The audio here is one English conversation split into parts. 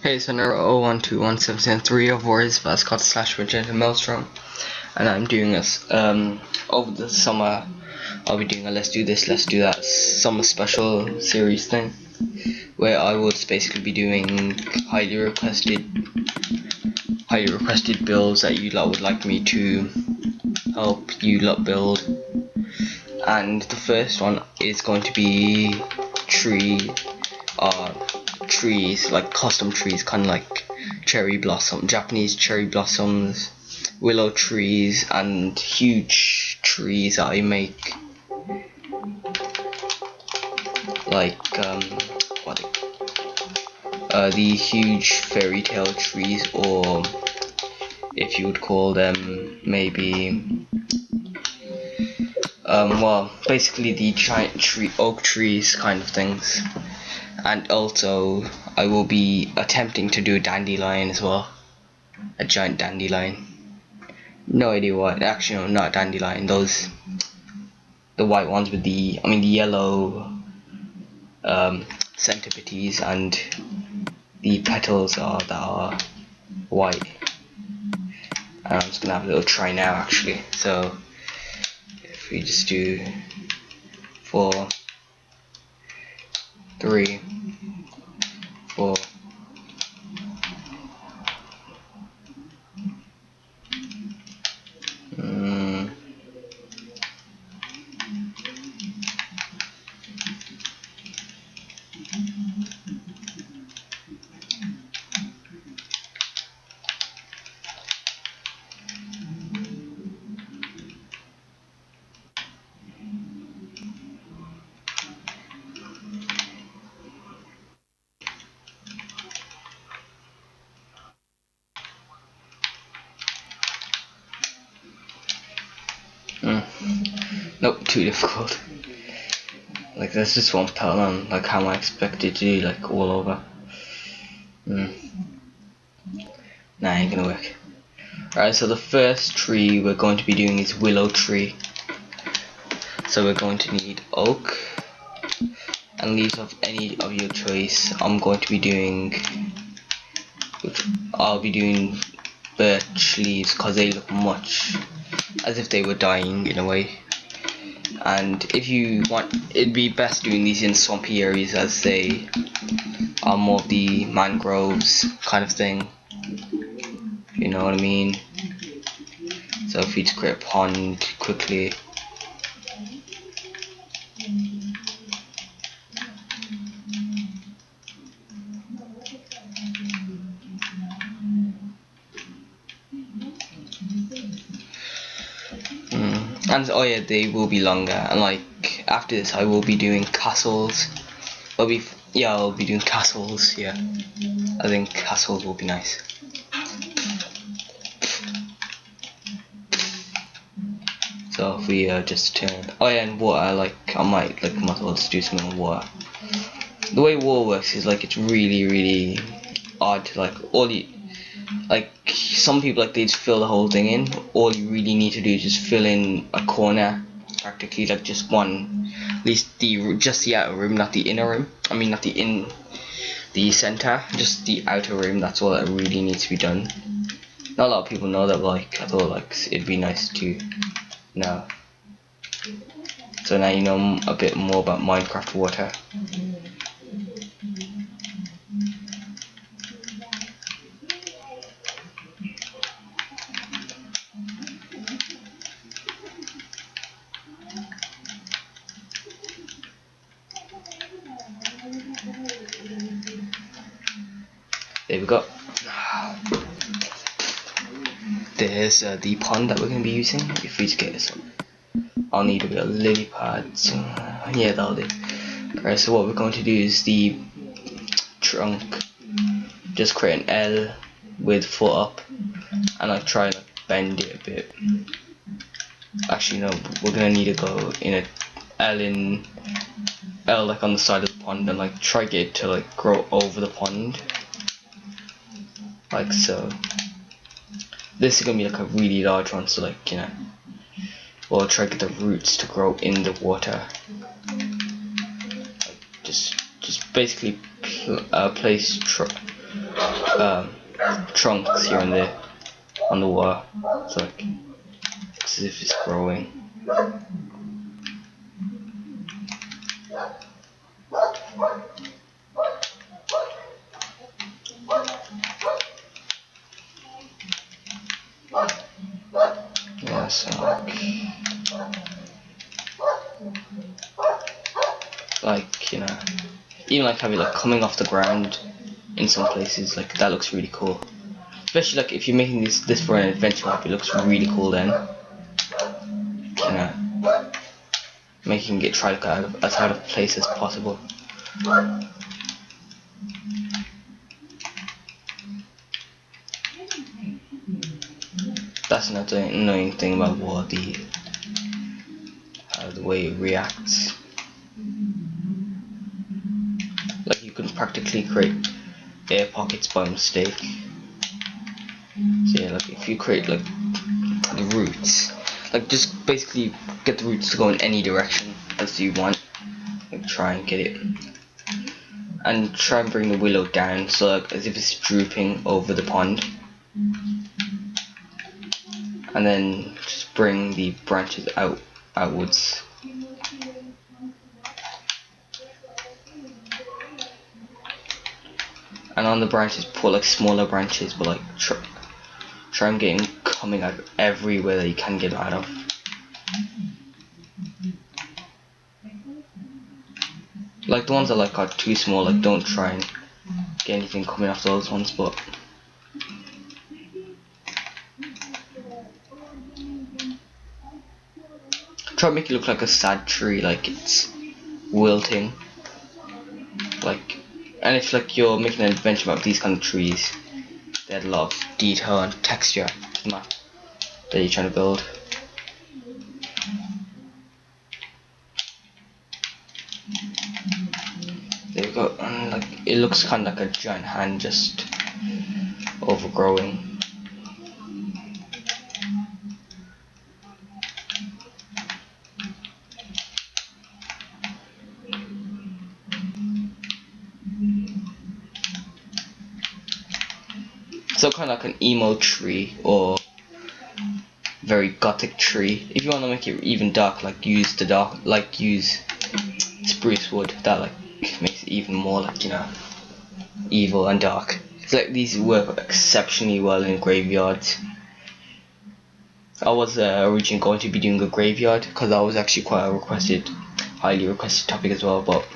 Hey, it's another 0121773 of Warriors Vascot / Magenta Maelstrom, and I'm doing this over the summer. I'll be doing a let's do this, let's do that summer special series thing, where I will basically be doing highly requested builds that you lot would like me to help you lot build. And the first one is going to be trees, like custom trees, kind of like Japanese cherry blossoms, willow trees, and huge trees that I make, like the huge fairy tale trees, or if you would call them maybe well, basically the giant oak trees kind of things. And also I will be attempting to do a dandelion as well, a giant dandelion. No idea what, actually no, not dandelion, those, the white ones with the yellow centipedes, and the petals that are white. And I'm just gonna have a little try now actually. So if we just do 4, 3, 4. Nope, too difficult. Like there's just one petal on, like how am I expected to do like all over? Nah, ain't gonna work. Alright, so the first tree we're going to be doing is willow tree. So we're going to need oak and leaves of any of your choice. I'll be doing birch leaves because they look much as if they were dying in a way. And if you want, it'd be best doing these in swampy areas, as they are more of the mangroves kind of thing, you know what I mean. So if you just create a pond quickly. And oh yeah, they will be longer, and like after this I will be doing castles. I'll be doing castles, yeah. I think castles will be nice. So if we just turn, oh yeah, and water, I might as well just do something on water. The way water works is like it's really odd. Some people they just fill the whole thing in. All you really need to do is just fill in a corner, practically, like just one, at least just the outer rim, not the inner rim. Not the center, just the outer rim. That's all that really needs to be done. Not a lot of people know that, but I thought it'd be nice to know. So now you know a bit more about Minecraft water. There we go. There's the pond that we're going to be using. If we just get some, I'll need a bit of lily pads. Yeah, that'll do. Alright, so what we're going to do is the trunk, just create an L with foot up, and try and bend it a bit. Actually no, we're going to need to go in a L like on the side of the pond, and try get it to grow over the pond. Like so. This is gonna be a really large one, so we'll try to get the roots to grow in the water. Just basically place trunks here and there on the wall. It's like as if it's growing. Yeah, so like, you know, even like having like coming off the ground in some places, like that looks really cool. Especially like if you're making this for an adventure map, it looks really cool then. You know, making it try to get as out of place as possible. That's another annoying thing about War, the way it reacts. Like you can practically create air pockets by mistake. So yeah, like if you create like the roots, like just basically get the roots to go in any direction as you want. Like try and get it, and try and bring the willow down so like as if it's drooping over the pond, and then just bring the branches outwards. And on the branches put like smaller branches, but like try and get them coming out everywhere that you can get out of. Like the ones that like are too small, like don't try and get anything coming off those ones, but try to make it look like a sad tree, like it's wilting. Like, and if like you're making an adventure map, these kind of trees, they had a lot of detail and texture to the map that you're trying to build. There you go, and like it looks kind of like a giant hand just overgrowing. So kind of like an emo tree or very gothic tree. If you want to make it even dark, like use spruce wood. That like makes it even more like, you know, evil and dark. It's like these work exceptionally well in graveyards. I was originally going to be doing a graveyard because that was actually quite a highly requested topic as well, but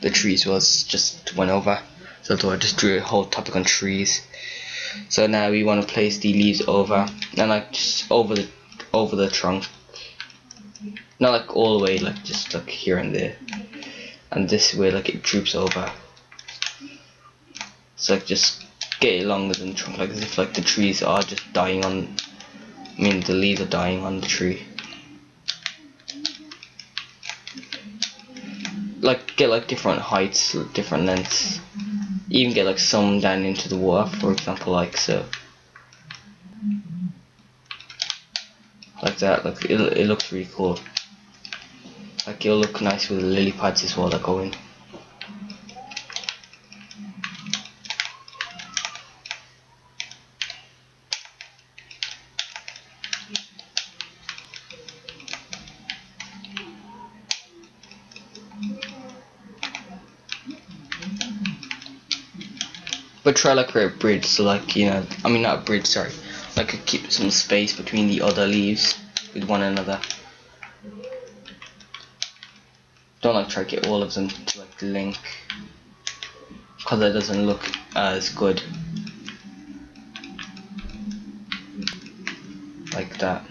the trees went over, so I thought I just drew a whole topic on trees. So now we want to place the leaves over, and like just over the trunk, not like all the way, like just like here and there, and this way like it droops over. So like just get it longer than the trunk, like as if like the trees are just dying on. I mean the leaves are dying on the tree. Like get like different heights, different lengths. Even get like some down into the water, for example, like so. Like that, like it looks really cool. Like it'll look nice with the lily pads as well that go in. But try like create a bridge, so like, you know, I mean not a bridge, sorry, like keep some space between the other leaves with one another. Don't like try to get all of them to like link, because that doesn't look as good. Like that.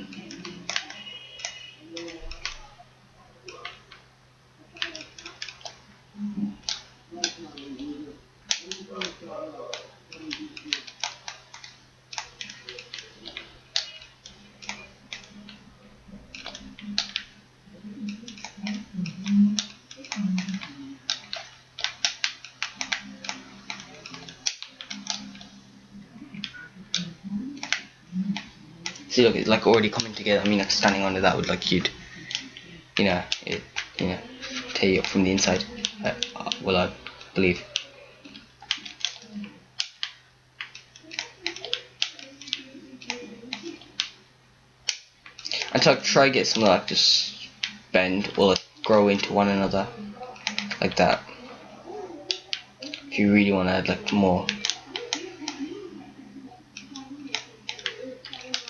See, look, it's like already coming together. I mean, like standing under that would like you know, tear you up from the inside. Well, I believe. And to try get some like just bend or like grow into one another like that. If you really want to add like more,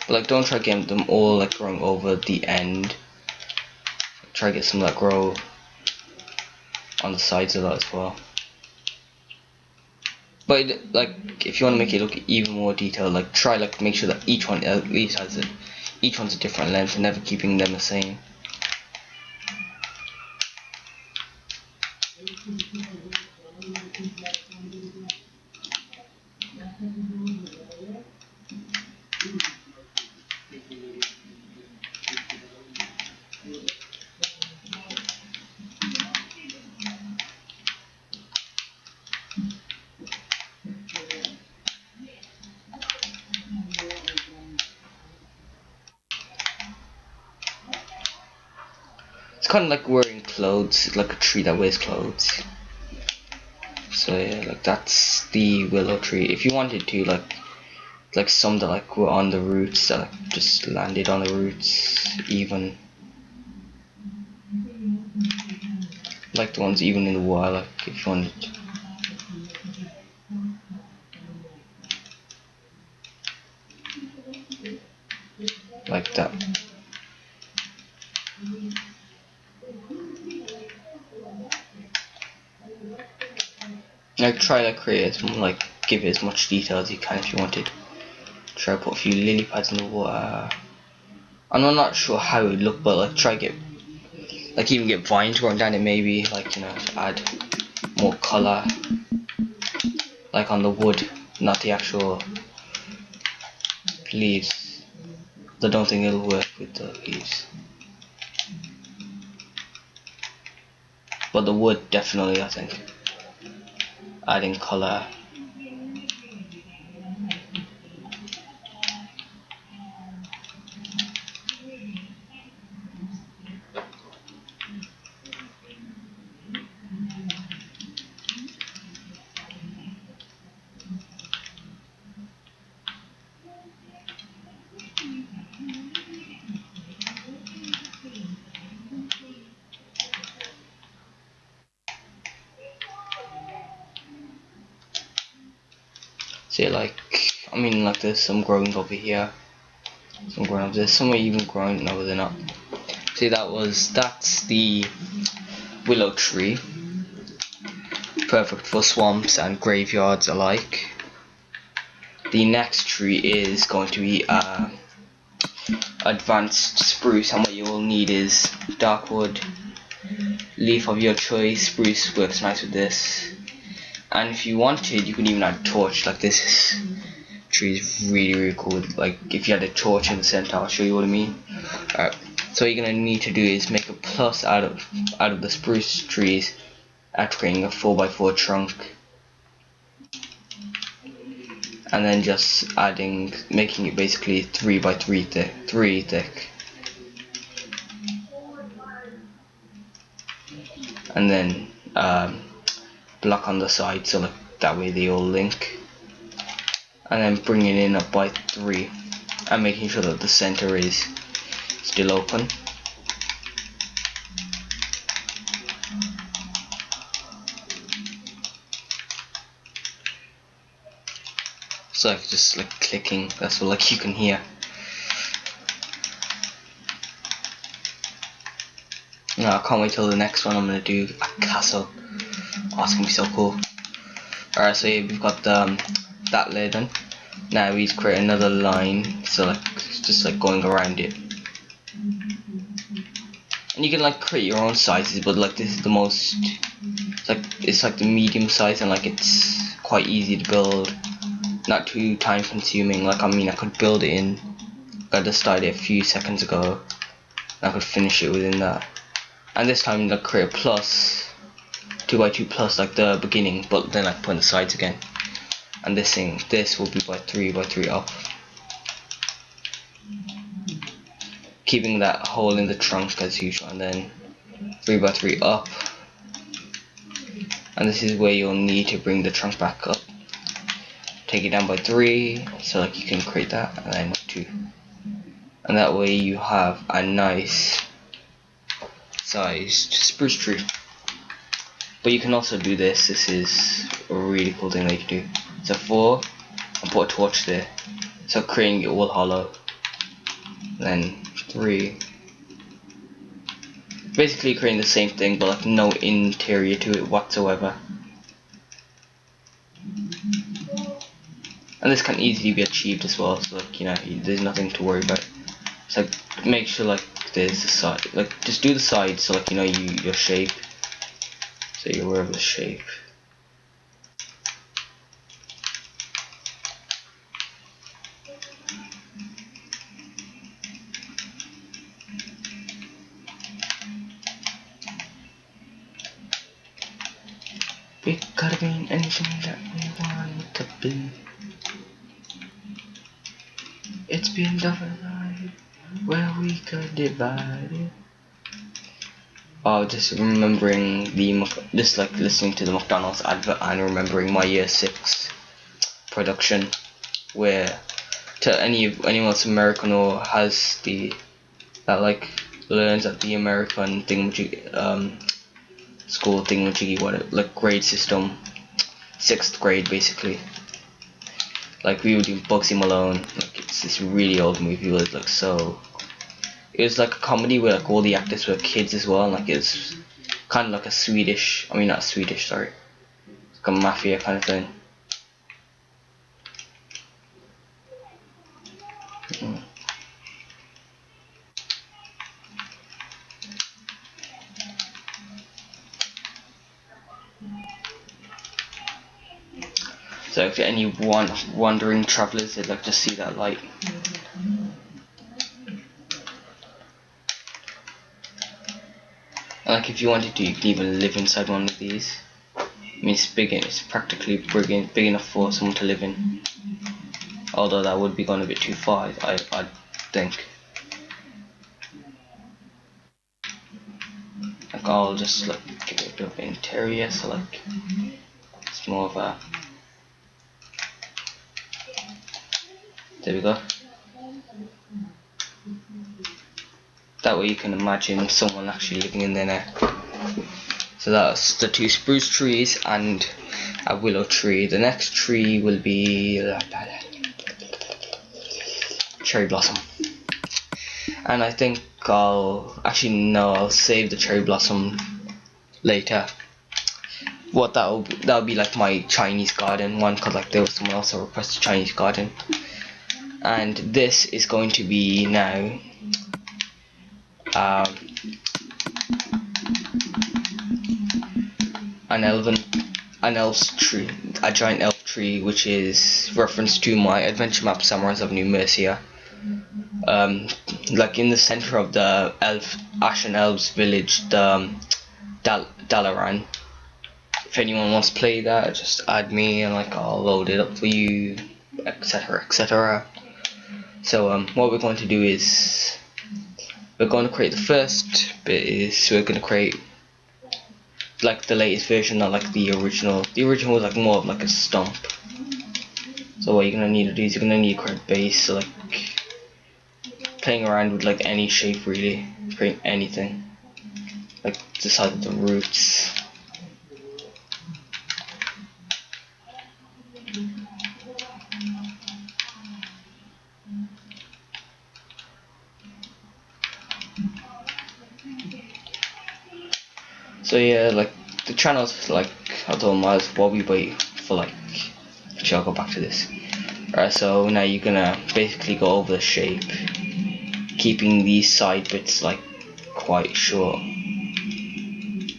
but like don't try getting them all like growing over the end. Try get some that grow on the sides of that as well. But like if you want to make it look even more detailed, like try like make sure that each one at least has each one's a different length and never keeping them the same. It's kind of like wearing clothes, like a tree that wears clothes. So yeah, like that's the willow tree. If you wanted to like some that like were on the roots that like just landed on the roots, even like the ones even in the wall, like if you wanted. Like that. Like try to create like give it as much detail as you can if you wanted. Try to put a few lily pads in the water. I'm not sure how it would look, but like try get like even get vines growing down it maybe, like, you know, to add more colour like on the wood, not the actual leaves. I don't think it'll work with the leaves, but the wood definitely, I think, adding colour. See, like, I mean, like there's some growing over here, some growing over there, some are even growing over there now. See, that's the willow tree, perfect for swamps and graveyards alike. The next tree is going to be advanced spruce, and what you will need is dark wood, leaf of your choice. Spruce works nice with this, and if you wanted you can even add a torch. Like this tree is really cool. Like if you had a torch in the center, I'll show you what I mean. Alright, so what you're gonna need to do is make a plus out of the spruce trees after creating a 4x4 trunk, and then just making it basically 3 thick, and then block on the side so like that way they all link, and then bringing it in up by 3 and making sure that the center is still open. So like just like clicking, that's what like you can hear. No, I can't wait till the next one. I'm gonna do a castle. Oh, it's gonna be so cool. Alright, so yeah, we've got that layer done. Now we create another line, so like just like going around it. And you can like create your own sizes, but like this is the most, it's like the medium size, and like it's quite easy to build, not too time consuming. Like I mean, I could build it in, I just started it a few seconds ago, and I could finish it within that. And this time like create a plus, 2x2 plus like the beginning, but then like put in the sides again. And this will be by 3x3 up, keeping that hole in the trunk as usual, and then 3x3 up. And this is where you'll need to bring the trunk back up, take it down by 3, so like you can create that, and then 2, and that way you have a nice sized spruce tree. But you can also do this. This is a really cool thing that you can do. So 4, and put a torch there, so creating it all hollow. Then 3, basically creating the same thing but like no interior to it whatsoever. And this can easily be achieved as well, so like, you know, there's nothing to worry about. So make sure like there's the side, like just do the side, so like, you know, your shape, so you're aware of the shape. It could have been anything that we wanted to be. It's been divided where we could divide it. Oh, just remembering just like listening to the McDonald's advert and remembering my year 6 production, where to anyone that's American or has that like learns at the American school thingamajiggy, what like grade system, 6th grade basically. Like we were doing Bugsy Malone. Like it's this really old movie with like it was like a comedy where like all the actors were kids as well, and like it's kind of like a not Swedish, sorry, like a mafia kind of thing. So if any wandering travellers, they'd like to see that light. And like if you wanted to, you could even live inside one of these. I mean, it's practically big enough for someone to live in. Although that would be going a bit too far, I think. Like I'll just like give it a bit of interior, so like it's more of a. There we go. That way you can imagine someone actually living in there now. So that's the 2 spruce trees and a willow tree. The next tree will be cherry blossom. And I think I'll save the cherry blossom later. That'll be like my Chinese garden one, cause like there was someone else who requested Chinese garden. And this is going to be now a giant elf tree, which is reference to my adventure map Samurais of New Mercia. Like in the center of the Ashen Elves village, the Dalaran. If anyone wants to play that, just add me and like I'll load it up for you, etc, etc. So what we're going to do is we're going to create the first bit is we're going to create like the latest version, not like the original. The original was like more of like a stump. So what you're going to need to do is you're going to need to create a base, so like playing around with like any shape really, create anything, like the size of the roots. So yeah, like the channels, like I told Miles, while we wait for like, actually I'll go back to this. Alright, so now you're gonna basically go over the shape, keeping these side bits like quite short,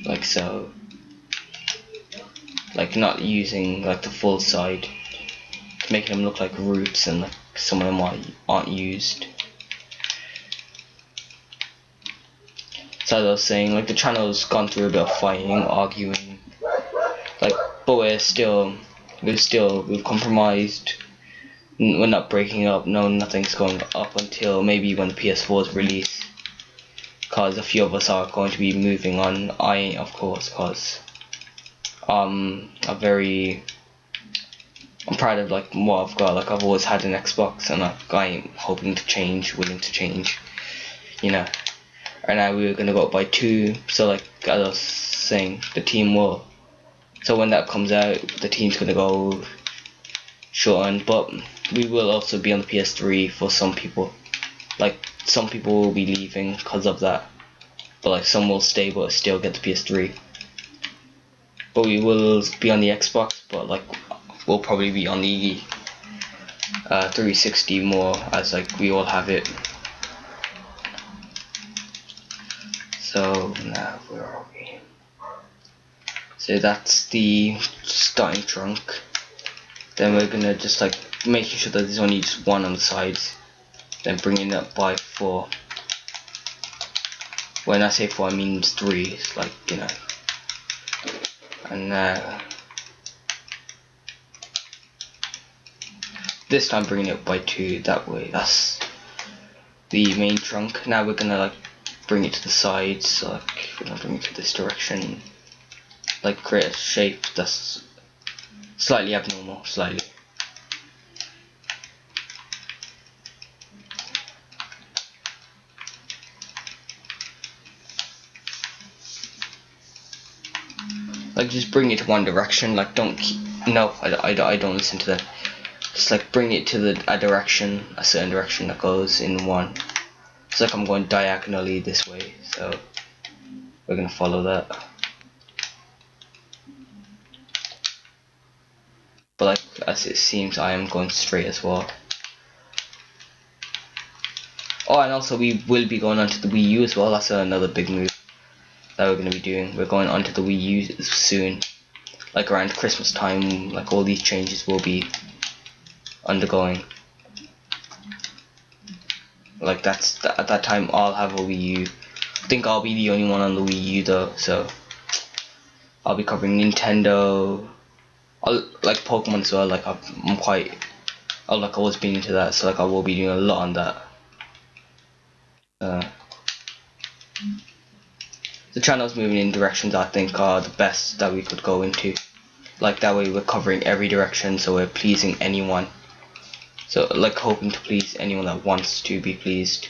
like so, like not using like the full side, making them look like roots, and like some of them aren't used. So as I was saying, like the channel's gone through a bit of fighting, arguing, like, but we've compromised. We're not breaking up. No, nothing's going up until maybe when the PS4 is released, cause a few of us are going to be moving on. I ain't, of course, cause a very I'm proud of like what I've got. Like I've always had an Xbox, and like I'm hoping to change, willing to change, you know. Right now we were gonna go buy 2, so like as I was saying, the team will. So when that comes out, the team's gonna go shortened, but we will also be on the PS3 for some people. Like some people will be leaving because of that, but like some will stay but still get the PS3. But we will be on the Xbox, but like we'll probably be on the 360 more, as like we all have it. So now where are we? So that's the starting trunk. Then we're gonna just like making sure that there's only just one on the sides. Then bringing it up by 4. When I say 4, I mean 3. It's like, you know. And this time bringing it up by 2. That way, that's the main trunk. Now we're gonna like bring it to the sides. So like we're gonna bring it to this direction. Like create a shape that's slightly abnormal, slightly. Like just bring it to one direction. Like don't no, I don't listen to that. Just like bring it to a direction, a certain direction that goes in one. It's like I'm going diagonally this way, so we're gonna follow that. But like as it seems, I am going straight as well. Oh, and also we will be going onto the Wii U as well. That's another big move that we're going to be doing. We're going onto the Wii U soon, like around Christmas time. Like all these changes will be undergoing. Like at that time I'll have a Wii U. I think I'll be the only one on the Wii U though, so I'll be covering Nintendo. I'll like Pokemon as well. Like I've always been into that, so like I will be doing a lot on that. The channels moving in directions I think are the best that we could go into. Like that way we're covering every direction, so we're pleasing anyone. So like hoping to please anyone that wants to be pleased.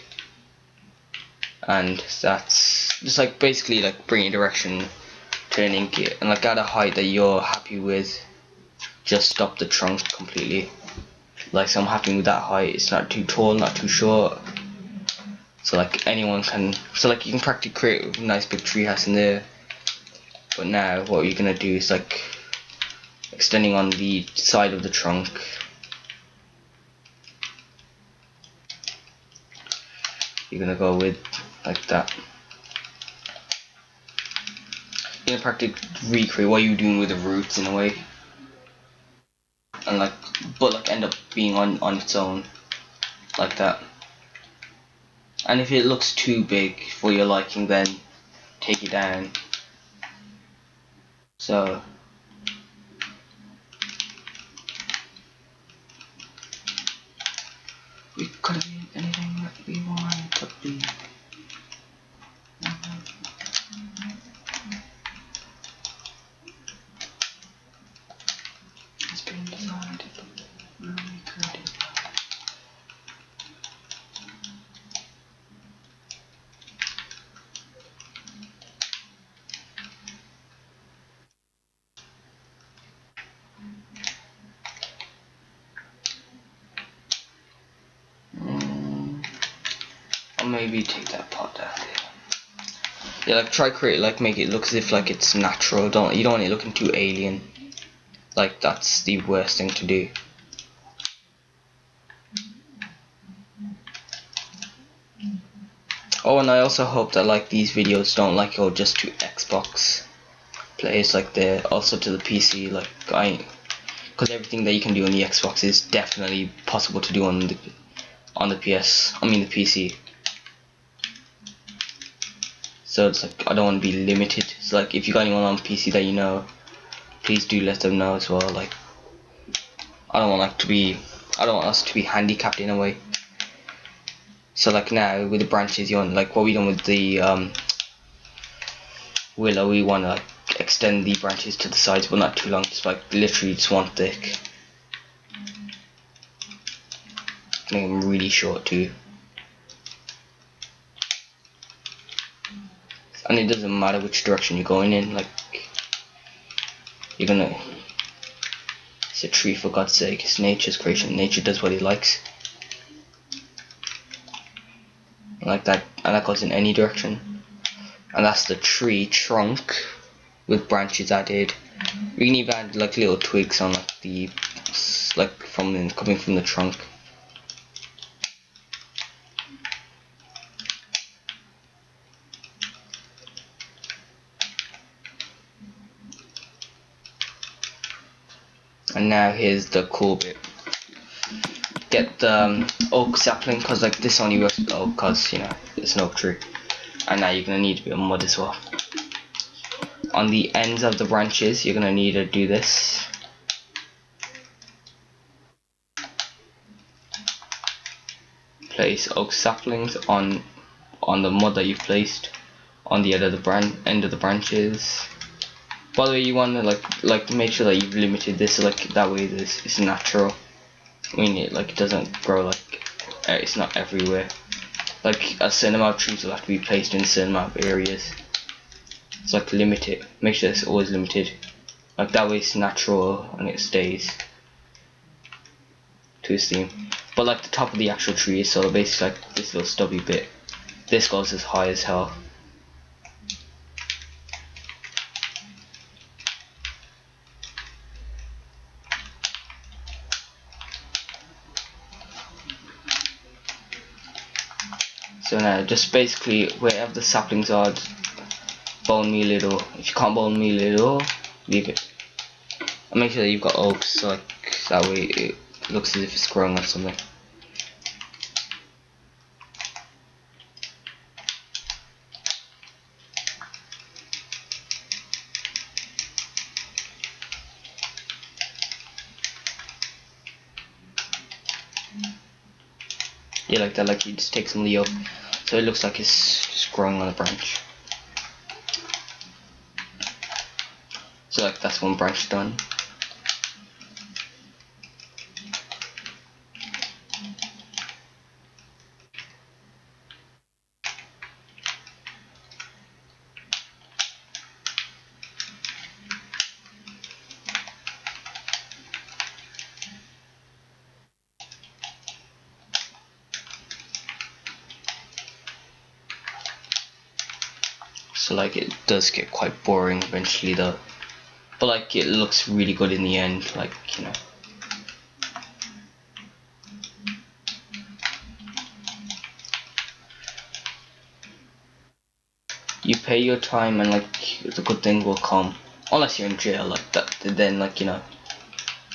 And that's just like basically like bringing direction to an inky, and like at a height that you're happy with. Just stop the trunk completely. Like so I'm happy with that height. It's not too tall, not too short. So like anyone can, so like you can practically create a nice big treehouse in there. But now what you're gonna do is like extending on the side of the trunk. You're gonna go with like that. You're gonna practically recreate what you're doing with the roots in a way. And like, but like end up being on its own, like that. And if it looks too big for your liking, then take it down. So we could be anything that we want to be. It's been decided where we could. Or maybe take that part down there. Yeah, like try create, like make it look as if like it's natural. You don't want it looking too alien. Like that's the worst thing to do. Oh, and I also hope that like these videos don't like go just to Xbox players, like they're also to the PC. Like because everything that you can do on the Xbox is definitely possible to do on the the PC. So it's like I don't want to be limited. So like if you got anyone on PC that you know, please do let them know as well. Like I don't want us to be handicapped in a way. So like now with the branches, you want like what we done with the willow, we want to like extend the branches to the sides, but not too long. Just like literally just one thick. make them really short too. And it doesn't matter which direction you're going in, like you're gonna, it's a tree for God's sake, it's nature's creation, nature does what it likes. Like that, and that goes in any direction. And that's the tree trunk with branches added. We can even add like little twigs on like the, like coming from the trunk. And now here's the cool bit. Get the oak sapling, because like this only works with oak because, you know, it's an oak tree. And now you're going to need a bit of mud as well. On the ends of the branches you're going to need to do this. Place oak saplings on the mud that you've placed on the end of the branches. By the way, you want to like make sure that you've limited this, like that way it's natural. I mean, it doesn't grow like it's not everywhere. Like a certain amount of trees will have to be placed in a certain amount of areas. It's like limit it. Make sure it's always limited. Like that way it's natural and it stays to its theme. But like the top of the actual tree is sort of basically like this little stubby bit. This goes as high as hell. So now just basically wherever the saplings are, bone meal it, or if you can't bone meal it all, leave it. And make sure that you've got oaks, so like that way it looks as if it's growing or something. Yeah, like that, like you just take some of the oak, so it looks like it's just growing on a branch. So like that's one branch done. So like it does get quite boring eventually though, but like it looks really good in the end, like, you know. You pay your time and like the good thing will come, unless you're in jail like that, then like, you know,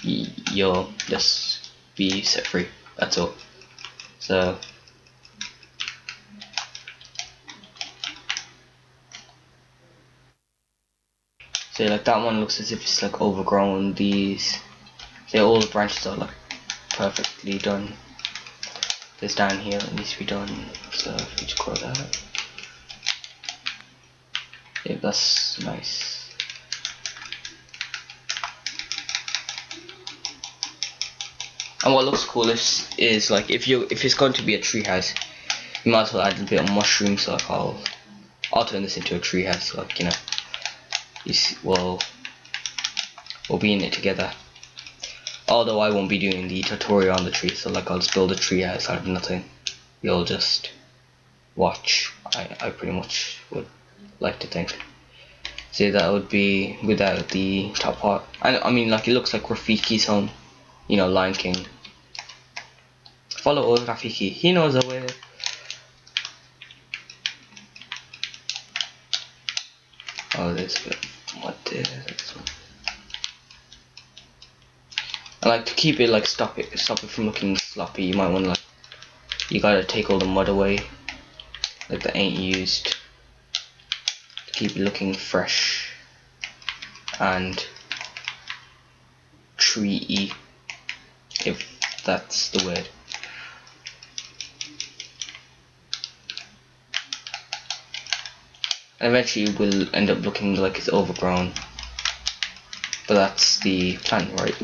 you'll just be set free, that's all. So like that one looks as if it's like overgrown. These, all the branches are like perfectly done. This down here that needs to be done, so if we just grow that. Yeah, that's nice. And what looks cool is like if it's going to be a tree house, you might as well add a bit of mushroom. So like I'll turn this into a tree house, like, you know. You see, we'll be in it together. Although I won't be doing the tutorial on the tree, so like I'll just build a tree house out of nothing. You'll just watch. I pretty much would like to think. See, that would be without the top part. I mean, like, it looks like Rafiki's home. You know, Lion King. Follow old Rafiki. He knows the way. Oh, this bit. What is this one? I like to keep it like stop it from looking sloppy. You might want to like, you gotta take all the mud away, like that ain't used, to keep it looking fresh and tree-y, if that's the word. And eventually it will end up looking like it's overgrown, but that's the plan, right?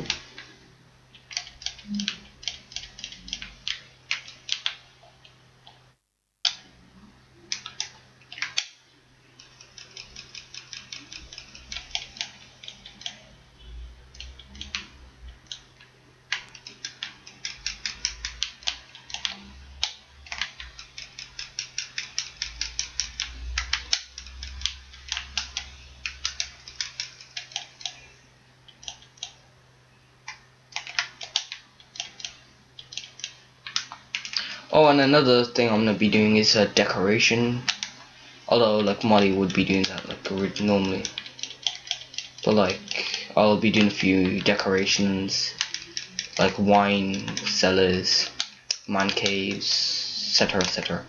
Oh, and another thing I'm gonna be doing is decoration. Although like Molly would be doing that like normally, but like I'll be doing a few decorations, like wine cellars, man caves, etc., etc.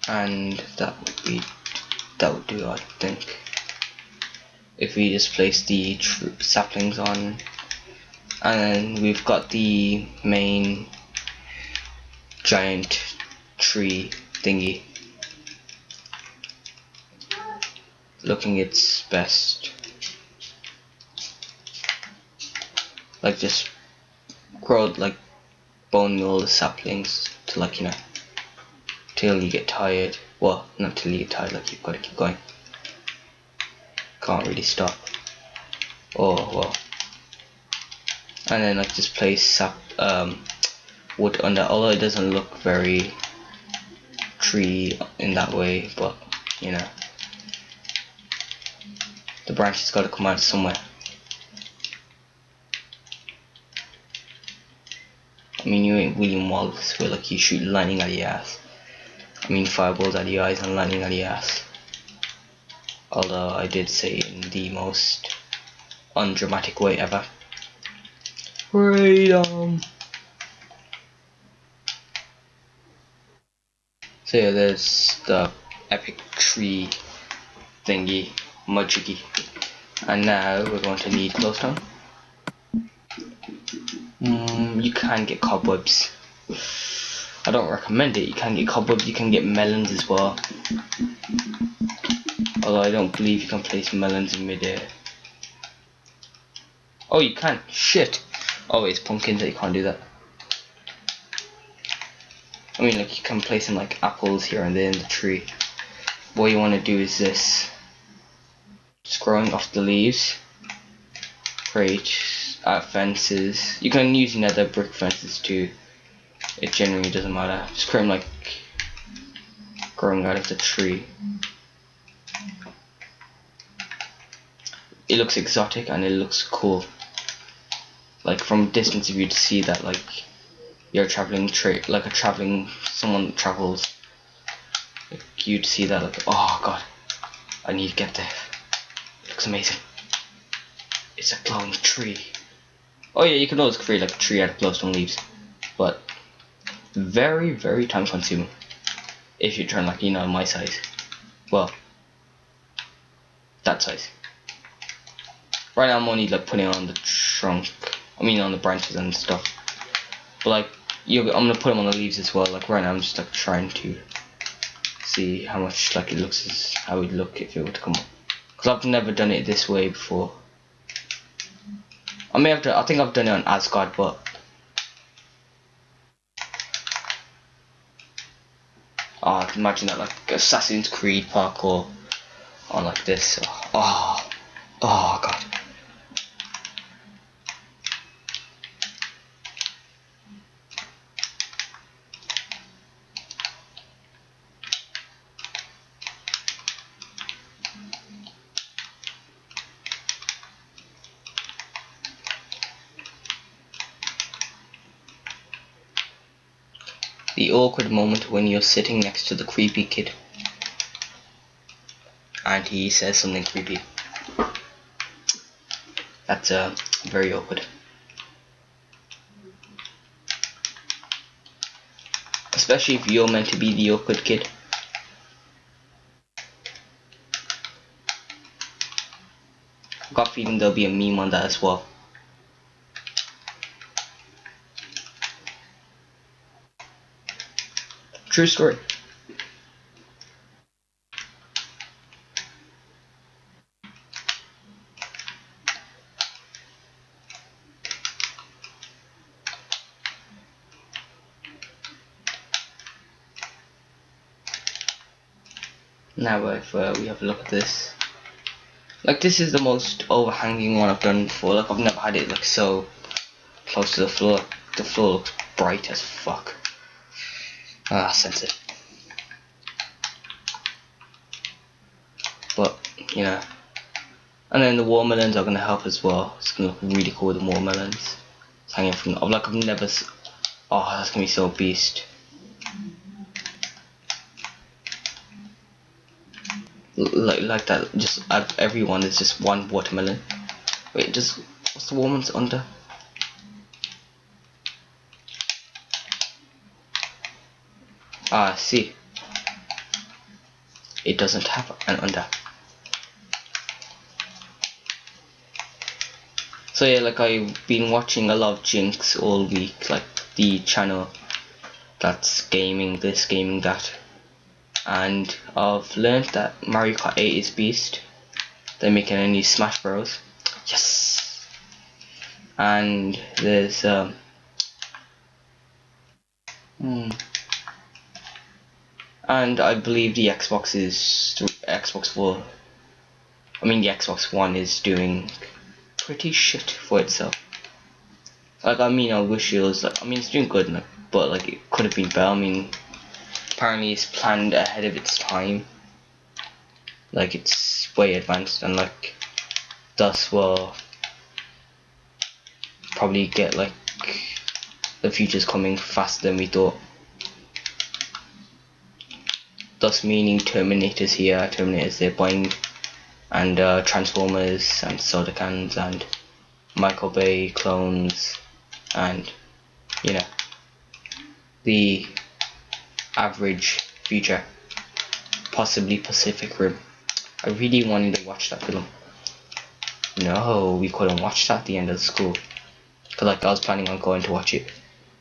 And that would do, I think, if we just place the saplings on, and then we've got the main giant tree thingy looking its best. Like just grow, like bone meal the saplings to, like, you know, till you get tired. Well, not till you get tired, like you've got to keep going. Can't really stop. Oh well. And then like just place wood under, although it doesn't look very tree in that way, but you know, the branches got to come out somewhere. I mean, you ain't William Wallace where like you shoot lightning out of your ass. I mean fireballs out of your eyes and lightning out of your ass. Although I did say in the most undramatic way ever. Freedom. So yeah, there's the epic tree thingy, mudjiggy. And now we're going to need glowstone. You can get cobwebs. I don't recommend it. You can get cobwebs, you can get melons as well. Although I don't believe you can place melons in midair. Oh, you can. Shit. Oh, it's pumpkins that you can't do that. I mean, like you can place them like apples here and there in the tree. What you want to do is this. Just growing off the leaves. Create fences. You can use nether brick fences too. It generally doesn't matter. Just create them like growing out of the tree. It looks exotic and it looks cool. Like from distance, if you'd see that, like you're a traveling like a traveling someone that travels, like, you'd see that like, oh god, I need to get there. It looks amazing. It's a glowing tree. Oh yeah, you can always create like a tree out of glowstone leaves, but very, very time consuming if you turn, like, you know, my size. Well, that size. Right now I'm only like putting it on the trunk, I mean on the branches and stuff, but like I'm gonna put them on the leaves as well. Like right now I'm just like trying to see how much like it looks, as how it would look if it were to come up, because I've never done it this way before. I think I've done it on Asgard, but imagine that, like Assassin's Creed parkour on like this. Oh god. The awkward moment when you're sitting next to the creepy kid and he says something creepy. That's very awkward. Especially if you're meant to be the awkward kid. I've got a feeling there'll be a meme on that as well. True story. Now if we have a look at this, like this is the most overhanging one I've done before. Like I've never had it like so close to the floor. The floor looks bright as fuck. Ah, sensitive. But, you know. And then the watermelons are gonna help as well. It's gonna look really cool with the watermelons. It's hanging from, like, I've never, oh, that's gonna be so beast. Like that, just everyone is just one watermelon. Wait, just, what's the watermelons under? Ah, see. It doesn't have an under. So yeah, like I've been watching a lot of Jinx all week, like the channel that's gaming this, gaming that, and I've learned that Mario Kart 8 is beast. They're making a new Smash Bros. Yes. And there's and I believe the Xbox One is doing pretty shit for itself. Like, I mean, I wish it was like, I mean, it's doing good, like, but like it could have been better. I mean, apparently it's planned ahead of its time. Like, it's way advanced, and like thus will probably get like the future's coming faster than we thought. Thus meaning Terminators here, Terminators they're buying, and Transformers and soda cans and Michael Bay clones, and you know, the average future, possibly Pacific Rim. I really wanted to watch that film. No, we couldn't watch that at the end of the school, cause like I was planning on going to watch it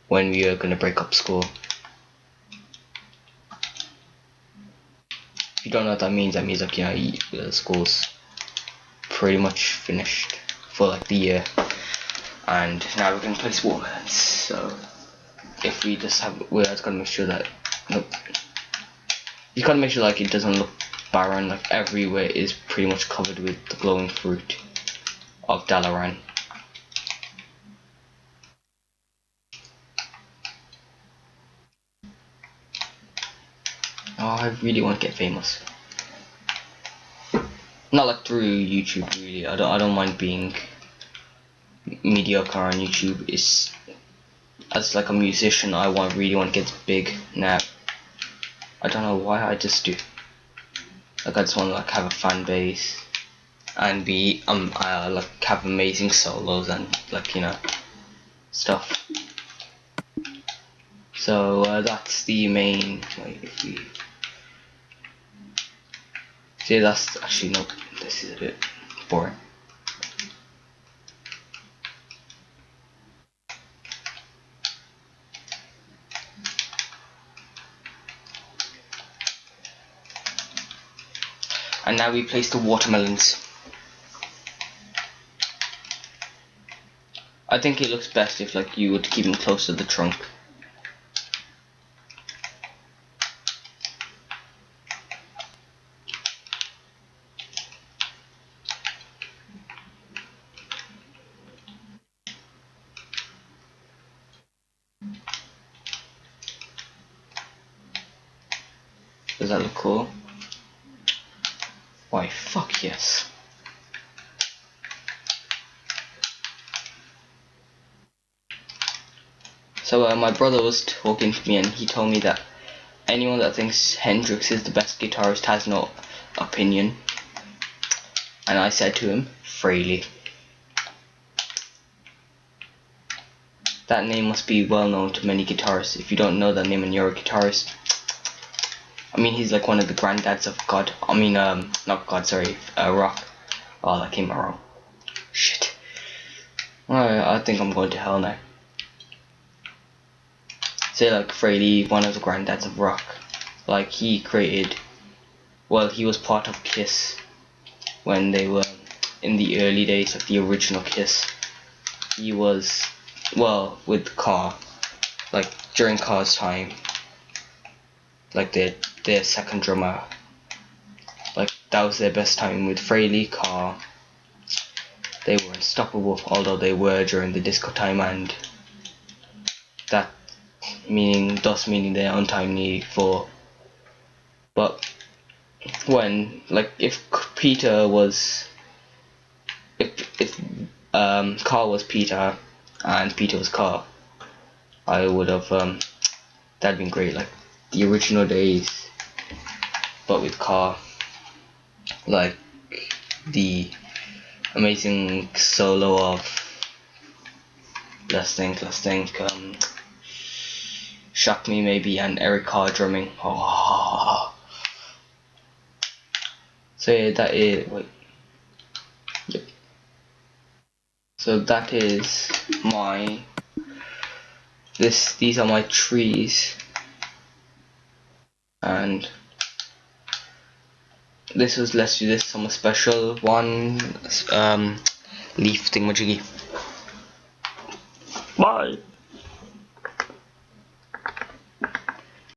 when we were gonna break up school. If you don't know what that means like, you know, the school's pretty much finished for like the year, and now we're gonna place watermelons. So if we just have, we're just gonna make sure that, look, you gotta make sure like it doesn't look barren. Like everywhere is pretty much covered with the glowing fruit of Dalaran. Oh, I really want to get famous. Not like through YouTube, really. I don't mind being mediocre on YouTube. It's as like a musician, I really want to get big now. I don't know why, I just do. Like I just want to like have a fan base and be like have amazing solos and like, you know, stuff. So that's the main. Wait, if we see, that's actually no. This is a bit boring. And now we place the watermelons. I think it looks best if like you would keep them close to the trunk. Does that look cool? Why, fuck yes. So my brother was talking to me and he told me that anyone that thinks Hendrix is the best guitarist has no opinion. And I said to him, Frehley. That name must be well known to many guitarists. If you don't know that name and you're a guitarist, I mean, he's like one of the granddads of God. I mean, not God, sorry, rock. Oh, that came out wrong. Shit. Alright, I think I'm going to hell now. Say like Frehley, one of the granddads of rock. Like he created, well, he was part of Kiss when they were in the early days of the original Kiss. He was, well, with Carr, like during Carr's time, like their second drummer, like that was their best time with Frehley, Carr. They were unstoppable, although they were during the disco time, and that meaning thus meaning they're untimely for. But when, like, if Peter was, if Carl was Peter and Peter was Carl, I would have that'd been great, like the original days, but with Carl, like the amazing solo of let's think, Shock Me maybe, and Eric Carr drumming. Oh. So yeah, that is, wait, yep. So that is my, these are my trees, and this was Let's Do This Summer Special 1 leaf thingamajiggy. Bye.